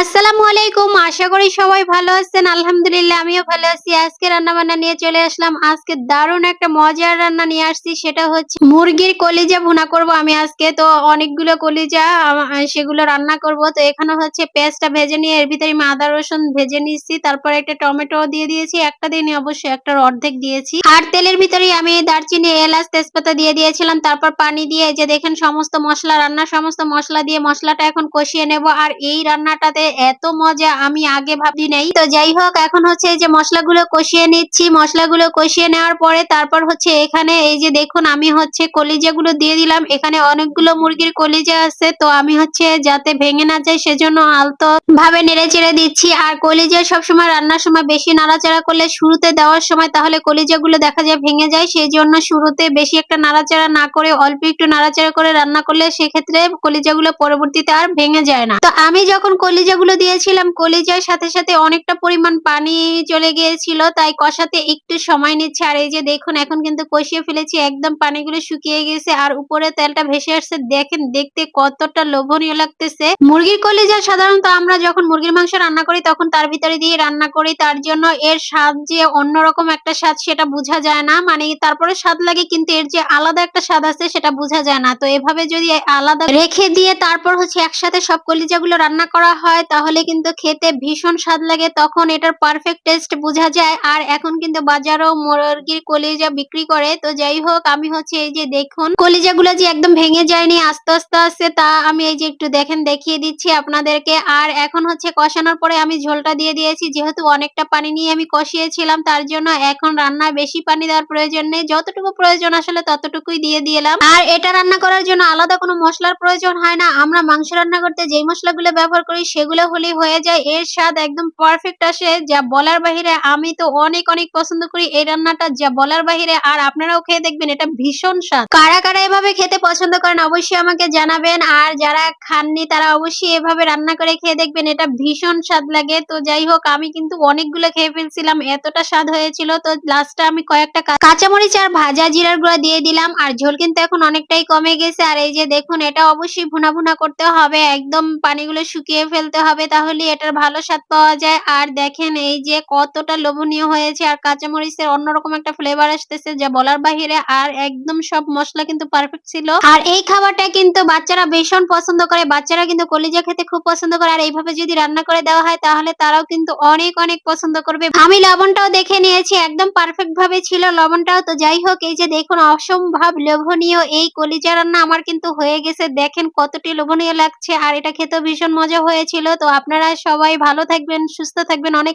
আসসালামু আলাইকুম। আশা করি সবাই ভালো আছেন। আলহামদুলিল্লাহ আমিও ভালো আছি। আজকে রান্নাবান্না নিয়ে চলে আসলাম। আজকে দারুণ একটা মজার রান্না নিয়ে আসছি। সেটা হচ্ছে মুরগির কলিজা ভুনা করব আমি আজকে। তো অনেকগুলো কলিজা সেগুলো রান্না করব। তো এখানে হচ্ছে পেঁয়াজটা ভেজে নিয়ে এর ভিতরে আমি আদা রসুন ভেজে নিচ্ছি। তারপর একটা টমেটো দিয়ে দিয়েছি। একটা দিইনি অবশ্যই, একটার অর্ধেক দিয়েছি। আর তেলের ভিতরেই আমি দারচিনি, এলাচ, তেজপাতা দিয়ে দিয়েছিলাম। তারপর পানি দিয়ে এই যে দেখেন সমস্ত মসলা, রান্নার সমস্ত মসলা দিয়ে মসলাটা এখন কষিয়ে নেব। আর এই রান্নাটাতে এত মজা আমি আগে ভাবি নাই। তো যাই হোক, এখন হচ্ছে এই যে মশলাগুলো কষিয়ে নিচ্ছি। মশলাগুলো কষিয়ে নেওয়ার পরে তারপর হচ্ছে এখানে এই যে দেখুন আমি হচ্ছে কলিজাগুলো দিয়ে দিলাম। এখানে অনেকগুলো মুরগির কলিজা আছে, তো আমি হচ্ছে যাতে ভেঙে না যায় সেজন্য আলতো ভাবে নেড়ে চেড়ে দিচ্ছি। আর কলিজা সবসময় রান্নার সময় বেশি নাড়াচাড়া করলে শুরুতে দেওয়ার সময় তাহলে কলিজাগুলো দেখা যায় ভেঙে যায়। সেই জন্য শুরুতে বেশি একটা নাড়াচাড়া না করে অল্প একটু নাড়াচাড়া করে রান্না করলে সেক্ষেত্রে কলিজাগুলো পরবর্তীতে আর ভেঙে যায় না। তো আমি যখন কলিজাগুলো দিয়েছিলাম, কলিজার সাথে সাথে অনেকটা পরিমাণ পানি চলে গিয়েছিল, তাই কষাতে একটু সময় নিচ্ছে। আর এই যে দেখুন এখন কিন্তু কষিয়ে ফেলেছি, একদম পানিগুলো শুকিয়ে গেছে আর উপরে তেলটা ভেসে আসছে। দেখেন দেখতে কতটা লোভনীয় লাগতেছে। মুরগির কলিজা সাধারণত আমরা যখন মুরগির মাংস রান্না করি তখন তার ভিতরে দিয়ে রান্না করি, তার জন্য এর স্বাদ যে অন্যরকম একটা স্বাদ সেটা বোঝা যায় না। মানে তারপরে স্বাদ লাগে, কিন্তু এর যে আলাদা একটা স্বাদ আছে সেটা বোঝা যায় না। তো এভাবে যদি আলাদা রেখে দিয়ে তারপর হচ্ছে একসাথে সব কলিজাগুলো রান্না করা হয় তাহলে কিন্তু খেতে ভীষণ স্বাদ লাগে, তখন এটার পারফেক্ট টেস্ট বোঝা যায়। আর এখন কিন্তু বাজারেও মুরগির কলিজা বিক্রি করে। তো যাই হোক, আমি হচ্ছে এই যে দেখুন কলিজাগুলো যে একদম ভেঙে যায়নি, আস্তে আস্তে আছে, তা আমি এই যে একটু দেখেন দেখিয়ে দিচ্ছি আপনাদেরকে। আর এখন হচ্ছে কষানোর পরে আমি ঝোলটা দিয়ে দিয়েছি। যেহেতু অনেকটা পানি নিয়ে আমি কষিয়েছিলাম তার জন্য এখন রান্নায় বেশি পানি দেওয়ার প্রয়োজন নেই, যতটুকু প্রয়োজন আসলে ততটুকুই দিয়ে দিলাম। আর এটা রান্না করার জন্য আলাদা কোনো মশলার প্রয়োজন হয় না। আমরা মাংস রান্না করতে যেই মশলাগুলো ব্যবহার করি সেগুলো হলেই হয়ে যায়। এর স্বাদ একদম পারফেক্ট আসে, যা বলার বাহিরে। আমি তো অনেক অনেক পছন্দ করি এই রান্নাটা, যা বলার বাহিরে। আর আপনারাও খেয়ে দেখবেন, এটা ভীষণ স্বাদ। কারা কারা এভাবে খেতে পছন্দ করেন অবশ্যই আমাকে জানাবেন। আর যারা খাননি তারা অবশ্যই এভাবে রান্না করে খেয়ে দেখবেন, এটা ভীষণ স্বাদ লাগে। তো যাই হোক, আমি কিন্তু অনেকগুলো খেয়ে ফেলছিলাম, এতটা স্বাদ হয়েছিল। তো লাস্টে আমি কয়েকটা কাঁচামরিচ আর ভাজা জিরার গুঁড়া দিয়ে দিলাম। আর ঝোল কিন্তু এখন অনেকটাই কমে গেছে। আর এই যে দেখুন এটা অবশ্যই ভুনা ভুনা করতে হবে, একদম পানিগুলো শুকিয়ে ফেলতে হবে, তাহলে এটার ভালো স্বাদ পাওয়া যায়। আর দেখেন এই যে কতটা লোভনীয় হয়েছে, আর কাঁচামরিচের অন্যরকম একটা ফ্লেভার আসতেছে যা বলার বাহিরে। আর একদম সব মশলা কিন্তু পারফেক্ট ছিল। আর এই খাবারটা কিন্তু বাচ্চারা ভীষণ পছন্দ করে। বাচ্চারা কিন্তু কলিজা খেতে খুব পছন্দ করে। আর এইভাবে যদি রান্না করে দেওয়া হয় তাহলে তারাও কিন্তু অনেক অনেক পছন্দ করবে। আমি লবণটাও দেখে নিয়েছি, একদম পারফেক্ট ভাবে ছিল লবণটাও। তো যাই হোক, এই যে দেখুন অসম্ভব লোভনীয় এই কলিজা রান্না আমার কিন্তু হয়ে গেছে। দেখেন কতটি লোভনীয় লাগছে, আর এটা খেতেও ভীষণ মজা হয়েছিল। তো আপনারা সবাই ভালো থাকবেন, সুস্থ থাকবেন। অনেক